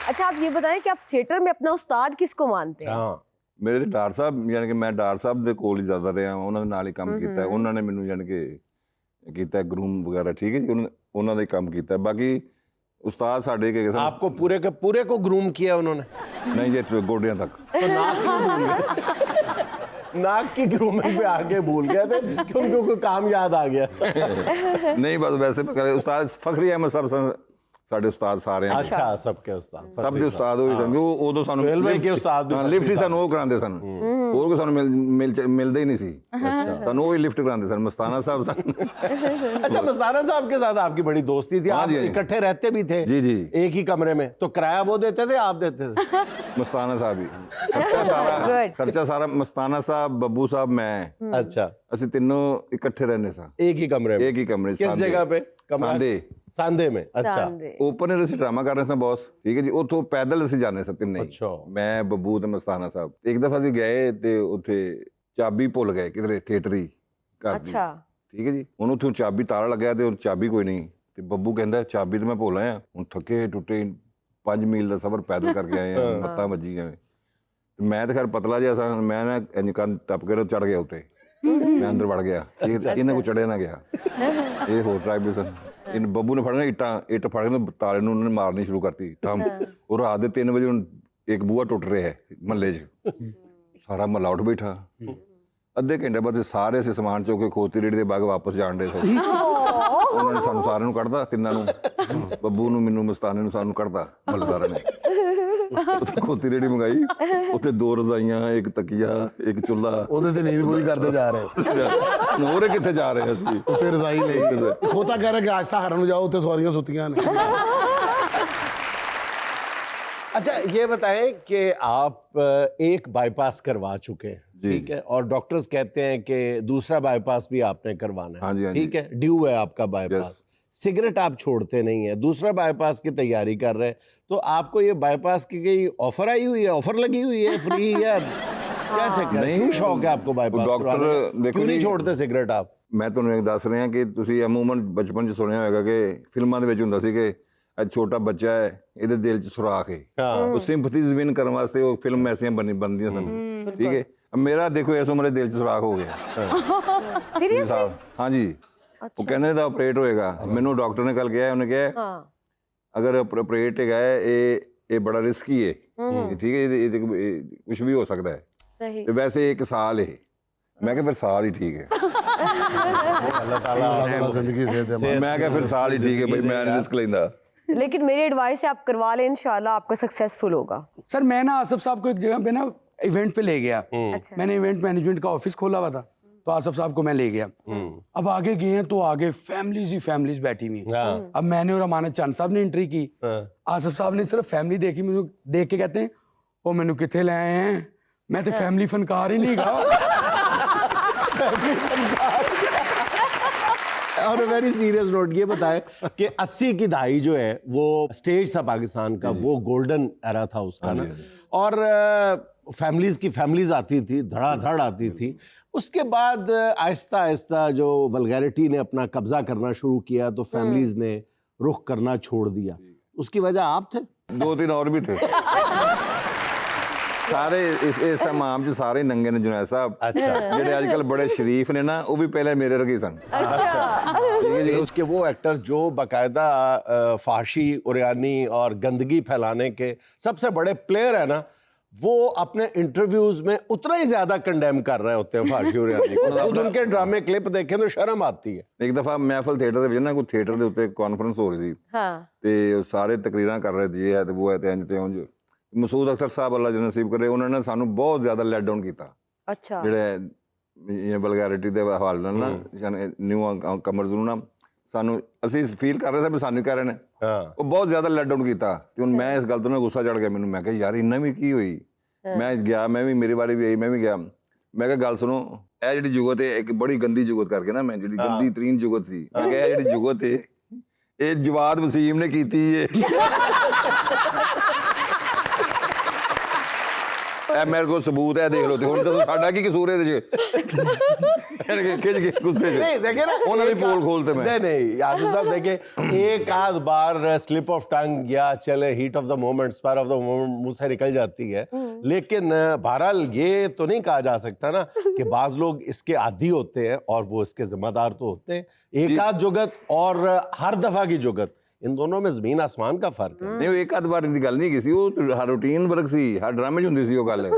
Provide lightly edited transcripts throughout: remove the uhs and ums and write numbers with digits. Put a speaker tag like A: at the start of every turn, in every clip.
A: अच्छा आप ये बताएं कि आप थिएटर में अपना उस्ताद किसको मानते हैं?
B: हाँ
C: ਮੇਰੇ ਤੇ ਡਾਕਟਰ ਸਾਹਿਬ ਯਾਨੀ ਕਿ ਮੈਂ ਡਾਕਟਰ ਸਾਹਿਬ ਦੇ ਕੋਲ ਹੀ ਜ਼ਿਆਦਾ ਰਿਹਾ, ਉਹਨਾਂ ਦੇ ਨਾਲ ਹੀ ਕੰਮ ਕੀਤਾ ਹੈ। ਉਹਨਾਂ ਨੇ ਮੈਨੂੰ ਯਾਨੀ ਕਿ ਕੀਤਾ ਗਰੂਮ ਵਗੈਰਾ, ਠੀਕ ਹੈ ਜੀ, ਉਹਨਾਂ ਦਾ ਹੀ ਕੰਮ ਕੀਤਾ। ਬਾਕੀ ਉਸਤਾਦ ਸਾਡੇ ਕੇ
B: आपको पूरे के पूरे को ग्रूम किया उन्होंने?
C: नहीं जी, गोडियां तक।
B: तो नाक की ग्रूमिंग पे आगे भूल गए थे क्योंकि कोई काम याद आ गया
C: नहीं बस वैसे उस्ताद फखरी अहमद साहब ਸਾਡੇ ਉਸਤਾਦ ਸਾਰੇ ਆ।
B: अच्छा सबके उस्ताद,
C: ਸਭ ਦੇ ਉਸਤਾਦ ਹੋਈ ਸਨ। ਉਹ ਉਦੋਂ ਸਾਨੂੰ
B: ਸੁਹੇਲ ਭਾਈ ਕੇ ਉਸਤਾਦ ਵੀ
C: ਲਿਫਟ ਹੀ ਸਾਨੂੰ ਉਹ ਕਰਾਉਂਦੇ ਸਨ, ਹੋਰ ਕੋਈ ਸਾਨੂੰ ਮਿਲਦੇ ਹੀ ਨਹੀਂ ਸੀ। ਸਾਨੂੰ ਉਹ ਹੀ ਲਿਫਟ ਕਰਾਉਂਦੇ ਸਨ। ਮਸਤਾਨਾ ਸਾਹਿਬ ਸਨ।
B: अच्छा मस्ताना साहब के साथ आपकी बड़ी दोस्ती थी, आप इकट्ठे रहते भी थे?
C: जी जी,
B: एक ही कमरे में। तो किराया वो देते थे आप देते थे?
C: ਮਸਤਾਨਾ ਸਾਹਿਬ ਹੀ ਖਰਚਾ ਸਾਰਾ ਮਸਤਾਨਾ ਸਾਹਿਬ, ਬੱਬੂ ਸਾਹਿਬ, ਮੈਂ,
B: अच्छा
C: ਅਸੀਂ ਤਿੰਨੋਂ ਇਕੱਠੇ ਰਹਿੰਦੇ ਸਾਂ
B: एक ही कमरे में?
C: एक ही कमरे।
B: किस जगह पे?
C: सांदे।
B: सांदे में। अच्छा
C: ਓਪਨ ਅਸੀਂ ਡਰਾਮਾ ਕਰ ਰਹੇ ਸਾਂ ਬੌਸ, ਠੀਕ ਹੈ ਜੀ। ਉੱਥੋਂ ਪੈਦਲ ਅਸੀਂ ਜਾਂਦੇ ਸਾਂ ਤਿੰਨੇ,
B: ਅੱਛਾ।
C: ਮੈਂ, ਬੱਬੂ ਤੇ ਮਸਤਾਨਾ ਸਾਹਿਬ। ਇੱਕ ਦਫਾ ਅਸੀਂ ਗਏ ਤੇ ਉੱਥੇ ਚਾਬੀ ਭੁੱਲ ਗਏ ਕਿਧਰੇ ਥੀਏਟਰੀ ਘਰ ਦੀ,
A: ਅੱਛਾ
C: ਠੀਕ ਹੈ ਜੀ। ਹੁਣ ਉੱਥੋਂ ਚਾਬੀ ਤਾਲਾ ਲੱਗਿਆ ਤੇ ਉਹ ਚਾਬੀ ਕੋਈ ਨਹੀਂ, ਤੇ ਬੱਬੂ ਕਹਿੰਦਾ ਚਾਬੀ ਤੇ ਮੈਂ ਭੁੱਲ ਆਇਆ, ਹੁਣ ਥੱਕੇ ਟੁੱਟੇ 5 ਮੀਲ ਦਾ ਸਫ਼ਰ ਪੈਦਲ ਕਰਕੇ ਆਏ ਆ, ਮੱਤਾਂ ਵੱਜੀ ਐਵੇਂ। ਮੈਂ ਤਾਂ ਖੈਰ ਪਤਲਾ ਜਿਹਾ ਸਾਂ, ਮੈਂ ਨਾ ਇੰਝ ਕੰਨ ਟੱਪ ਕੇ ਚੜ ਗਿਆ ਉੱਤੇ, ਮੈਂ ਅੰਦਰ ਵੜ ਗਿਆ। ਇਹਨਾਂ ਕੋ ਚੜਿਆ ਨਾ ਗਿਆ, ਇਹ ਹੋਰ ਟਰਾਈਬ ਸਨ। ਇਹਨ ਬੱਬੂ ਨੇ ਫੜਨਾ ਇੱਟ ਫੜ ਕੇ ਤਾਲੇ ਨੂੰ ਉਹਨਾਂ ਨੇ ਮਾਰਨੀ ਸ਼ੁਰੂ ਕਰਤੀ। ਉਹ ਰਾਤ ਦੇ 3 ਵਜੇ ਹੁਣ ਇੱਕ ਬੂਹਾ ਟੁੱਟ ਰਿਹਾ ਹੈ ਮਹੱਲੇ 'ਚ, ਸਾਰਾ ਮਹੱਲਾ ਉੱਠ ਬੈਠਾ। ਅੱਧੇ ਘੰਟੇ ਬਾਅਦ ਸਾਰੇ ਅਸੀਂ ਸਮਾਨ ਚੁੱਕ ਕੇ ਖੋਤੀ ਰੇੜੀ ਦੇ ਬਾਗ ਵਾਪਸ ਜਾਣ ਦੇ। ਉਹਨਾਂ ਨੇ ਸਾਨੂੰ ਸਾਰਿਆਂ ਨੂੰ ਕੱਢਦਾ, ਤਿੰਨਾਂ ਨੂੰ, ਬੱਬੂ ਨੂੰ, ਮੈਨੂੰ, ਮਸਤਾਨੇ ਨੂੰ, ਸਾਨੂੰ ਕੱਢਦਾ ਮਹੱਲੇਦਾਰਾਂ ਨੇ। ਉੱਥੇ ਖੋਤੀ ਰੇੜੀ ਮੰਗਾਈ, ਉੱਥੇ 2 ਰਜ਼ਾਈਆਂ, ਇੱਕ ਤਕੀਆ, ਇੱਕ ਚੁੱਲ੍ਹਾ।
B: ਉਹਦੇ ਤੇ ਨੀਂਦ ਪੂਰੀ ਕਰਦੇ ਜਾ ਰਹੇ
C: ਹੋਰੇ ਕਿੱਥੇ ਜਾ ਰਹੇ ਅਸੀਂ?
B: ਉੱਥੇ ਰਜ਼ਾਈ ਲਈ ਖੋਤਾ ਕਹਿ ਰਿਹਾ ਕਿ ਅੱਜ ਸਹਾਰਾ ਨੂੰ ਜਾਓ, ਉੱਥੇ ਸਵਾਰੀਆਂ ਸੁੱਤੀਆਂ ਨੇ। अच्छा ये बताएं कि आप एक बाईपास करवा चुके हैं, ठीक है, और डॉक्टर्स कहते हैं कि दूसरा बाईपास भी आपने करवाना है।
C: हाँ जी, हाँ
B: ठीक है, ड्यू है आपका बाईपास। सिगरेट आप छोड़ते नहीं है, दूसरा बाईपास की तैयारी कर रहे हैं, तो आपको ये बाईपास की कोई ऑफर आई हुई है, ऑफर लगी हुई है, फ्री है, क्या चक्कर है? क्यों शौक है आपको बाईपास
C: डॉक्टर
B: क्यों नहीं छोड़ते सिगरेट आप?
C: ਮੈਂ ਤੁਹਾਨੂੰ ਇੱਕ ਦੱਸ ਰਿਹਾ ਕਿ ਤੁਸੀਂ ਅਮੂਮਨ ਬਚਪਨ 'ਚ ਸੁਣਿਆ ਹੋਵੇਗਾ ਕਿ ਫਿਲਮਾਂ ਦੇ ਵਿੱਚ ਹੁੰਦਾ ਸੀ ਕਿ ਇਹ ਛੋਟਾ ਬੱਚਾ ਹੈ, ਇਹਦੇ ਦਿਲ 'ਚ ਸੁਰਾਖ ਹੈ। ਉਹ ਸਿੰਪਥੀਜ਼ ਵਿਨ ਕਰਨ ਵਾਸਤੇ ਉਹ ਫਿਲਮ ਐਸੀਆਂ ਬਣਦੀਆਂ ਸਨ, ਠੀਕ ਹੈ। ਮੇਰਾ ਦੇਖੋ ਇਸ ਉਮਰੇ ਦਿਲ 'ਚ ਸੁਰਾਖ ਹੋ ਗਿਆ।
A: ਸੀਰੀਅਸਲੀ?
C: ਹਾਂਜੀ, ਉਹ ਕਹਿੰਦੇ ਦਾ ਆਪਰੇਟ ਹੋਏਗਾ। ਮੈਨੂੰ ਡਾਕਟਰ ਨੇ ਕੱਲ ਕਿਹਾ, ਉਹਨੇ ਕਿਹਾ ਅਗਰ ਆਪਰੇਟ ਹੈਗਾ ਇਹ ਬੜਾ ਰਿਸਕੀ ਹੈ, ਠੀਕ ਹੈ, ਇਹ ਕੁਝ ਵੀ ਹੋ ਸਕਦਾ ਹੈ।
A: ਸਹੀ।
C: ਤੇ ਵੈਸੇ 1 ਸਾਲ ਹੈ। ਮੈਂ ਕਿਹਾ ਫਿਰ ਸਾਲ ਹੀ ਠੀਕ ਹੈ।
B: अल्लाह ताला जिंदगी से
C: मैं क्या फिर साल ही ठीक है भाई, मैं रिस्क लेंदा।
A: लेकिन मेरी एडवाइस है आप करवा लें, इंशाल्लाह आपका सक्सेसफुल होगा।
D: सर मैं ना आसिफ साहब को एक जगह पे ना इवेंट पे ले गया। मैंने इवेंट मैनेजमेंट का ऑफिस खोला हुआ था, तो आसिफ साहब को मैं ले गया। अब आगे गए हैं तो आगे फैमिलीज ही फैमिलीज बैठी हुई हैं। अब मैंने और अमानत चंद साहब ने एंट्री की। आसिफ साहब ने सिर्फ फैमिली देखी, मुझे देख के कहते हैं वो मैनू किथे ले आए हैं, मैं तो फैमिली फनकार ही नहीं गा।
B: और वेरी सीरियस नोट ये बताएं कि 80 की दहाई जो है वो स्टेज था पाकिस्तान का, वो गोल्डन एरा था उसका ना, और फैमिलीज आती थी, धड़ाधड़ आती थी। उसके बाद आहिस्ता आहिस्ता जो वल्गैरिटी ने अपना कब्जा करना शुरू किया तो फैमिलीज ने रुख करना छोड़ दिया। उसकी वजह आप थे?
C: 2-3 और भी थे। ਸਾਰੇ ਇਸ ਮਾਮ 'ਚ ਸਾਰੇ ਨੰਗੇ ਨੇ ਜੁਨੈਦ ਸਾਹਿਬ।
B: अच्छा,
C: ਜਿਹੜੇ ਅੱਜ ਕੱਲ ਬੜੇ ਸ਼ਰੀਫ ਨੇ ਨਾ, ਉਹ ਵੀ ਪਹਿਲੇ ਮੇਰੇ ਵਰਗੇ ਸਨ।
B: अच्छा, उसके वो एक्टर जो बाकायदा फाशी, उरियानी और गंदगी फैलाने के सबसे बड़े प्लेयर है ना, वो अपने इंटरव्यूज में उतना ही ज्यादा कंडेम कर रहे होते हैं फाशी उरियानी को। खुद उनके ड्रामे क्लिप देखें तो शर्म आती है।
C: ਇੱਕ ਦਫਾ ਮਹਿਫਲ ਥੀਏਟਰ ਦੇ ਵਿੱਚ ਨਾ, ਕੋਈ ਥੀਏਟਰ ਦੇ ਉੱਤੇ ਕਾਨਫਰੰਸ ਹੋ ਰਹੀ ਸੀ, ਤੇ ਸਾਰੇ ਤਕਰੀਰਾਂ ਕਰ ਰਹੇ ਸੀ, ਇਹ ਹੈ ਤੇ ਉਹ ਹੈ ਤੇ ਇੰਜ ਤੇ ਉਂਝ। ਮਸੂਦ ਅਖਤਰ ਸਾਹਿਬ ਅੱਲਾ ਜੀ ਨਸੀਬ ਕਰੇ, ਉਹਨਾਂ ਨੇ ਸਾਨੂੰ ਬਹੁਤ ਜ਼ਿਆਦਾ ਲੈਟ ਡਾਊਨ ਕੀਤਾ।
A: ਅੱਛਾ।
C: ਜਿਹੜੇ ਵਲਗੈਰਿਟੀ ਦੇ ਹਵਾਲੇ ਨਾਲ ਨਾ, ਨਿਊ ਕਮਰਜ਼ ਨੂੰ ਨਾ, ਸਾਨੂੰ ਅਸੀਂ ਫੀਲ ਕਰ ਰਹੇ ਸੀ ਵੀ ਸਾਨੂੰ ਕਹਿ ਰਹੇ ਨੇ, ਉਹ ਬਹੁਤ ਜ਼ਿਆਦਾ ਲੈਟ ਡਾਊਨ ਕੀਤਾ। ਤੇ ਹੁਣ ਮੈਂ ਇਸ ਗੱਲ ਤੋਂ ਨਾ ਗੁੱਸਾ ਚੜ ਗਿਆ ਮੈਨੂੰ। ਮੈਂ ਕਿਹਾ ਯਾਰ ਇੰਨਾ ਵੀ ਕੀ ਹੋਈ। ਮੈਂ ਗਿਆ, ਮੈਂ ਵੀ, ਮੇਰੀ ਵਾਰੀ ਵੀ ਆਈ, ਮੈਂ ਵੀ ਗਿਆ। ਮੈਂ ਕਿਹਾ ਗੱਲ ਸੁਣੋ, ਇਹ ਜਿਹੜੀ ਜੁਗਤ ਹੈ ਇੱਕ ਬੜੀ ਗੰਦੀ ਜੁਗਤ ਕਰਕੇ ਨਾ, ਮੈਂ ਜਿਹੜੀ ਗੰਦੀ ਤਰੀਨ ਜੁਗਤ ਸੀ, ਮੈਂ ਕਿਹਾ ਇਹ ਜਿਹੜੀ ਜੁਗਤ ਹੈ ਇਹ ਜਵਾਦ ਵਸੀਮ ਨੇ ਕੀਤੀ ਹੈ। ਇਹ ਮੇਰੇ ਕੋਲ ਸਬੂਤ ਹੈ, ਦੇਖ ਲਓ। ਤੇ ਹੁਣ ਤਾਂ ਸਾਡਾ ਕੀ ਕਸੂਰ ਇਹਦੇ 'ਚ? खिंच के गुस्से से
B: नहीं देखे ना,
C: उन्होंने
B: एक
C: पोल
B: आध-
C: खोलते मैं
B: नहीं आसिफ साहब देखे, एक आध बार स्लिप ऑफ टंग या चले heat of the moment, spur of the moment मुंह से निकल जाती है, लेकिन बहरहाल ये तो नहीं कहा जा सकता ना कि बाज लोग इसके आदी होते हैं और वो इसके जिम्मेदार तो होते हैं। एक आध जुगत और हर दफा की जुगत, इन दोनों में जमीन आसमान का फर्क है।
C: नहीं वो एक आध बार ਦੀ ਗੱਲ ਨਹੀਂ ਕੀਤੀ, ਉਹ ਹਰ ਰੂਟੀਨ ਵਰਕ ਸੀ, ਹਰ ਡਰਾਮੇ 'ਚ ਹੁੰਦੀ ਸੀ ਉਹ ਗੱਲ,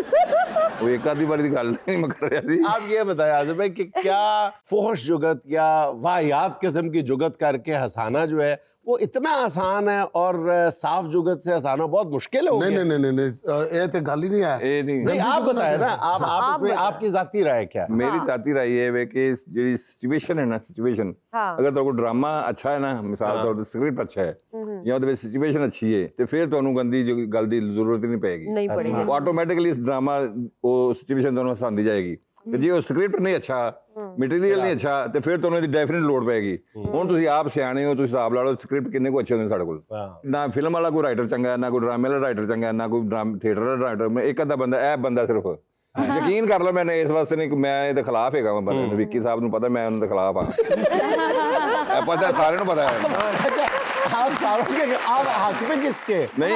C: ਉਹ ਇੱਕ ਆधी ਵਾਰੀ ਦੀ ਗੱਲ ਨਹੀਂ ਮੈਂ ਕਰ ਰਿਹਾ ਸੀ।
B: आप ये बताएं आसिफ भाई कि क्या फोहश जुगत या वाहियात किस्म की जुगत करके हंसाना जो है वो इतना आसान है और साफ जुगत से हंसाना बहुत मुश्किल हो
E: नहीं
B: गया?
E: नहीं नहीं नहीं ये तो गल ही नहीं है।
C: ਇਹ ਨਹੀਂ
B: नहीं आप बताएं ना, आप इसमें आपकी जाती राय क्या है?
C: ਮੇਰੀ ਜ਼ਾਤੀ ਰਾਏ ਇਹ ਵੇ ਕਿ ਜਿਹੜੀ ਸਿਚੁਏਸ਼ਨ ਹੈ ਨਾ, ਸਿਚੁਏਸ਼ਨ
A: हाँ
C: ਅਗਰ ਤੁਹਾਡਾ ਕੋਈ ਡਰਾਮਾ ਅੱਛਾ ਹੈ ਨਾ, ਮਿਸਾਲ ਤੌਰ ਤੇ ਸਕ੍ਰਿਪਟ ਅੱਛਾ ਹੈ ਜਾਂ ਉਹਦੇ ਵਿੱਚ ਸਿਚੁਏਸ਼ਨ ਅੱਛੀ ਹੈ, ਤੇ ਫਿਰ ਤੁਹਾਨੂੰ ਗੰਦੀ ਗੱਲ ਦੀ ਜ਼ਰੂਰਤ ਹੀ ਨਹੀਂ ਪਏਗੀ।
A: नहीं पड़ेगी।
C: ਉਹ ਆਟੋਮੈਟਿਕਲੀ ਇਸ ਡਰਾਮਾ ਉਹ ਸਿਚੁਏਸ਼ਨ ਤੁਹਾਨੂੰ ਹਸਾਉਂਦੀ ਜਾਏਗੀ। ਤੇ ਜੇ ਉਹ ਸਕ੍ਰਿਪਟ ਨਹੀਂ ਅੱਛਾ, ਮਟੀਰੀਅਲ ਨਹੀਂ ਅੱਛਾ, ਤੇ ਫਿਰ ਤੁਹਾਨੂੰ ਇਹਦੀ ਡੈਫੀਨਿਟ ਲੋੜ ਪਏਗੀ। ਹੁਣ ਤੁਸੀਂ ਆਪ ਸਿਆਣੇ ਹੋ, ਤੁਸੀਂ ਹਿਸਾਬ ਲਾ ਲਓ ਸਕ੍ਰਿਪਟ ਕਿੰਨੇ ਕੋ ਅੱਛੇ ਹੁੰਦੇ ਸਾਡੇ ਕੋਲ। ਨਾ ਫਿਲਮ ਵਾਲਾ ਕੋਈ ਰਾਈਟਰ ਚੰਗਾ ਹੈ, ਨਾ ਕੋਈ ਡਰਾਮੇ ਵਾਲਾ ਰਾਈਟਰ ਚੰਗਾ ਹੈ, ਨਾ ਕੋਈ ਥੀਏਟਰ ਵਾਲਾ ਰਾਈਟਰ। ਮੈਂ ਇੱਕ ਅੱਧਾ ਬੰਦਾ, ਇਹ ਬੰਦਾ ਸਿਰਫ ਯਕੀਨ ਕਰ ਲਓ, ਮੈਂ ਇਸ ਵਾਸਤੇ ਨਹੀਂ, ਮੈਂ ਇਹਦੇ ਖਿਲਾਫ ਹੈਗਾ। ਮੈਂ ਬੰਦੇ ਨੂੰ, ਵਿੱਕੀ ਸਾਹਿਬ ਨੂੰ ਪਤਾ ਮੈਂ ਉਹਨਾਂ ਦੇ ਖਿਲਾਫ ਆ, ਇਹ ਪਤਾ ਸਾਰਿਆਂ ਨੂੰ ਪਤਾ ਹੈ।
B: आप सारों के आप हक में किसके?
C: ਨਹੀਂ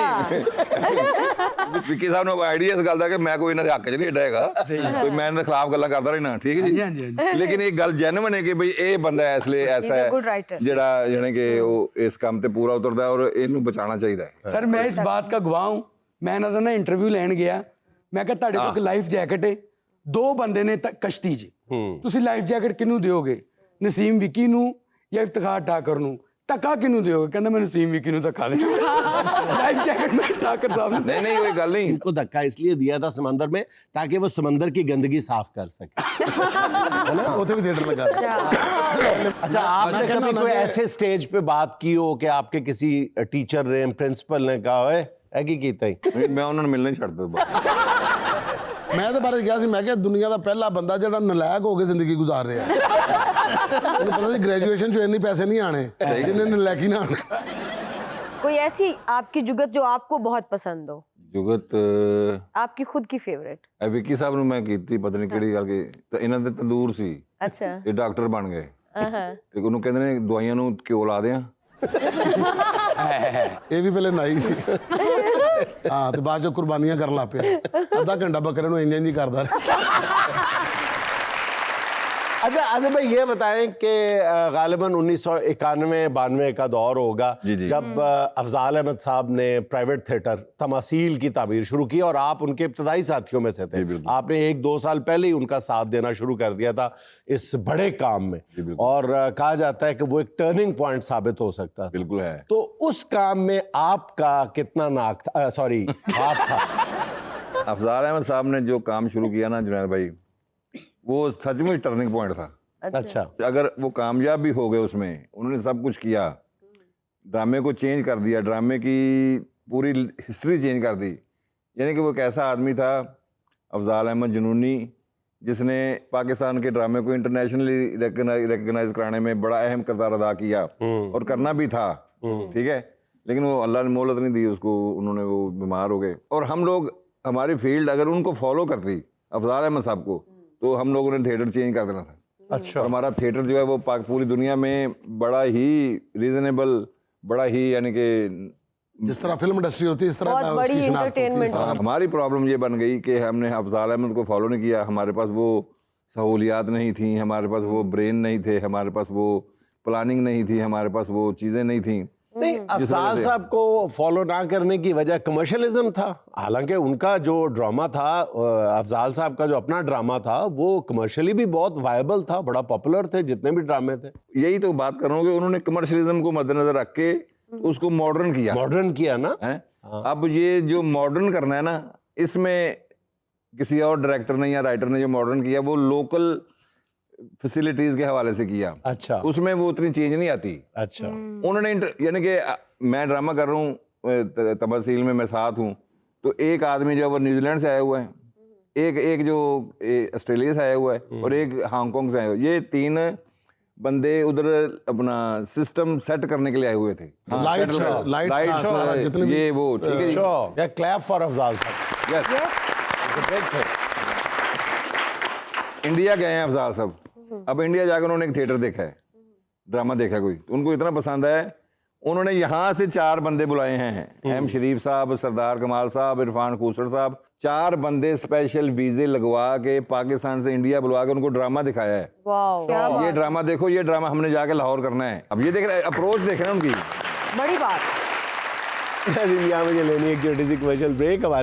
C: ਵਿੱਕੀ ਸਾਹਿਬ ਨੂੰ ਆਈਡੀਆ ਇਸ ਗੱਲ ਦਾ ਕਿ ਮੈਂ ਕੋਈ ਇਹਨਾਂ ਦੇ ਹੱਕ 'ਚ ਨਹੀਂ ਏਡਾ ਹੈਗਾ, ਕੋਈ ਮੈਂ ਇਹਨਾਂ ਦੇ ਖਿਲਾਫ ਗੱਲਾਂ ਕਰਦਾ ਰਹਿਣਾ, ਠੀਕ ਹੈ ਜੀ।
D: हाँ जी, हाँ जी।
C: ਲੇਕਿਨ ਇਹ ਗੱਲ ਜੈਨੂਇਨ ਹੈ ਕਿ ਬਈ ਇਹ ਬੰਦਾ ਇਸ ਲਈ ਐਸਾ
A: He's a good
C: ਹੈ
A: writer.
C: ਜਿਹੜਾ ਜਾਣੀ ਕਿ ਉਹ ਇਸ ਕੰਮ ਤੇ ਪੂਰਾ ਉਤਰਦਾ ਔਰ ਇਹਨੂੰ ਬਚਾਉਣਾ ਚਾਹੀਦਾ ਹੈ।
D: ਸਰ ਮੈਂ ਇਸ ਬਾਤ ਦਾ ਗਵਾਹ ਹੂੰ। ਮੈਂ ਇਹਨਾਂ ਦਾ ਨਾ ਇੰਟਰਵਿਊ ਲੈਣ ਗਿਆ, ਮੈਂ ਕਿਹਾ ਤੁਹਾਡੇ ਕੋਲ ਇੱਕ ਲਾਈਫ ਜੈਕਟ ਹੈ, ਦੋ ਬੰਦੇ ਨੇ ਕਸ਼ਤੀ 'ਚ, ਤੁਸੀਂ ਲਾਈਫ ਜੈਕਟ ਕਿਹਨੂੰ ਦਿਓਗੇ? ਨਸੀਮ ਵਿੱਕੀ ਨੂੰ ਜਾਂ ਇਫਤਖਾਰ ਠਾਕਰ ਨੂੰ? ਧੱਕਾ ਕਿਹਨੂੰ ਦਿਓਗੇ? ਕਹਿੰਦਾ ਮੈਂ ਨਸੀਮ ਵਿੱਕੀ ਨੂੰ ਧੱਕਾ ਦੇ। ਲਾਈਫ जैकेट में ठाकर साहब ने
C: नहीं नहीं कोई गल नहीं,
B: इनको धक्का इसलिए दिया था समंदर में ताकि वो समंदर की गंदगी साफ कर सके। है ना?
E: उसे भी थिएटर लगा।
B: अच्छा, आपने कभी कोई ऐसे स्टेज पे बात की हो कि आपके किसी टीचर ने, प्रिंसिपल ने कहा है कि कीता ही?
C: मैं उन्होंने मिलना ही छੱਡ ਦਿੱਤਾ।
E: ਮੈਂ ਤਾਂ ਬਾਰੇ ਕਿਹਾ ਸੀ, ਮੈਂ ਕਿਹਾ ਦੁਨੀਆ ਦਾ ਪਹਿਲਾ ਬੰਦਾ ਜਿਹੜਾ ਨਲਾਇਕ ਹੋ ਕੇ ਜ਼ਿੰਦਗੀ ਗੁਜ਼ਾਰ ਰਿਹਾ। ਉਹਨੂੰ ਪਤਾ ਸੀ ਗ੍ਰੈਜੂਏਸ਼ਨ 'ਚ ਇੰਨੇ ਪੈਸੇ ਨਹੀਂ ਆਣੇ ਜਿੰਨੇ ਨਲਾਇਕੀ ਨਾ ਆਣੇ।
A: कोई ऐसी आपकी जुगत जो आपको बहुत पसंद हो,
C: ਜੁਗਤ
A: आपकी खुद की फेवरेट?
C: ਇਹ ਵਿੱਕੀ ਸਾਹਿਬ ਨੂੰ ਮੈਂ ਕੀਤੀ, ਪਤਾ ਨਹੀਂ ਕਿਹੜੀ ਗੱਲ ਕੇ, ਤੇ ਇਹਨਾਂ ਦੇ ਤੰਦੂਰ ਸੀ,
A: अच्छा
C: ਇਹ ਡਾਕਟਰ ਬਣ ਗਏ,
A: हाँ
C: ਤੇ ਉਹਨੂੰ ਕਹਿੰਦੇ ਨੇ ਦਵਾਈਆਂ ਨੂੰ ਘਿਓ ਲਾ ਦਿਆਂ।
E: ਇਹ ਵੀ ਪਹਿਲੇ ਨਾਈ ਸੀ, ਹਾਂ, ਤੇ ਬਾਅਦ 'ਚ ਕੁਰਬਾਨੀਆਂ ਕਰਨ ਲੱਗ ਪਿਆ। ਅੱਧਾ ਘੰਟਾ ਬੱਕਰੇ ਨੂੰ ਇੰਜ ਹੀ ਕਰਦਾ ਰਿਹਾ।
B: अच्छा आसिफ भाई ये बताएं कि गालिबन 1991-92 का दौर होगा
C: जी, जी।
B: जब अफजाल अहमद साहब ने प्राइवेट थिएटर तमासील की तामीर शुरू की और आप उनके इब्तदाई साथियों में से थे।
C: जी, बिल्कुल।
B: आपने 1-2 साल पहले ही उनका साथ देना शुरू कर दिया था इस बड़े काम में,
C: जी, बिल्कुल।
B: और कहा जाता है कि वो एक टर्निंग पॉइंट साबित हो सकता था।
C: बिल्कुल है।
B: तो उस काम में आपका कितना नाक था, सॉरी हाथ था?
C: अफजाल अहमद साहब ने जो काम शुरू किया ना जुनैद भाई, वो सचमुच टर्निंग पॉइंट था।
B: अच्छा,
C: अगर वो कामयाब भी हो गए उसमें, उन्होंने सब कुछ किया, ड्रामे को चेंज कर दिया, ड्रामे की पूरी हिस्ट्री चेंज कर दी। यानी कि वो एक ऐसा आदमी था अफजाल अहमद जुनूनी, जिसने पाकिस्तान के ड्रामे को इंटरनेशनली रिकगनाइज कराने में बड़ा अहम किरदार अदा किया और करना भी था, ठीक है। लेकिन वो अल्लाह ने मोहलत नहीं दी उसको, उन्होंने वो बीमार हो गए। और हम लोग, हमारी फील्ड अगर उनको फॉलो करती अफजाल अहमद साहब को, तो हम लोगों ने थिएटर चेंज कर देना था।
B: अच्छा,
C: और हमारा थिएटर जो है वो पूरी दुनिया में बड़ा ही रीजनेबल, बड़ा ही यानी कि
E: जिस तरह फिल्म इंडस्ट्री होती है इस तरह
A: बहुत
E: का
A: बड़ी
E: उसकी शिनाख्त होती है, इस
A: entertainment
E: तरह का।
C: हमारी प्रॉब्लम ये बन गई कि हमने अफजाल अहमद को फॉलो नहीं किया। हमारे पास वो सहूलियात नहीं थी, हमारे पास वो ब्रेन नहीं थे, हमारे पास वो प्लानिंग नहीं थी, हमारे पास वो चीज़ें नहीं थी।
B: नहीं, अफजाल साहब को फॉलो ना करने की वजह कमर्शियलिज्म था। हालांकि उनका जो ड्रामा था, अफजाल साहब का जो अपना ड्रामा था, वो कमर्शियली भी बहुत वायबल था, बड़ा पॉपुलर थे जितने भी ड्रामे थे।
C: यही तो बात कर रहा हूँ कि उन्होंने कमर्शियलिज्म को मद्देनजर रख के उसको मॉडर्न किया
B: मॉडर्न किया ना।
C: है। अब ये जो मॉडर्न करना है ना, इसमें किसी और डायरेक्टर ने या राइटर ने जो मॉडर्न किया वो लोकल फैसिलिटीज के हवाले से किया,
B: अच्छा,
C: उसमें वो उतनी चेंज नहीं आती।
B: अच्छा,
C: उन्होंने यानी कि मैं ड्रामा कर रहा हूँ तमसील में, मैं साथ हूँ, तो एक आदमी जो है वो न्यूजीलैंड से आया हुआ है, एक जो ऑस्ट्रेलिया से आया हुआ है, और एक हांगकांग से आया हुआ है। ये 3 बंदे उधर अपना सिस्टम सेट करने के लिए आए हुए थे।
E: लाइट्स,
C: लाइट्स,
E: जितने भी
C: ये वो, ठीक है।
B: या क्लैप फॉर अफजाल साहब।
C: यस,
A: यस
C: इंडिया गए हैं अफजाल साहब, अब इंडिया जाकर उन्होंने एक थिएटर देखा है, ड्रामा देखा कोई, तो उनको इतना पसंद है, उन्होंने यहाँ से 4 बंदे बुलाए हैं, एम शरीफ साहब, सरदार कमाल साहब, इरफान खूसर साहब, 4 बंदे स्पेशल वीजे लगवा के पाकिस्तान से इंडिया बुलवा के उनको ड्रामा दिखाया है।
A: वाओ, क्या
C: ये
A: बात,
C: ड्रामा देखो, ये ड्रामा हमने जाके लाहौर करना है। अब ये देख रहे अप्रोच देख रहे हैं उनकी।
A: बड़ी बात।
B: मुझे लेनी है एक छोटी सी कमर्शियल ब्रेक। हमारे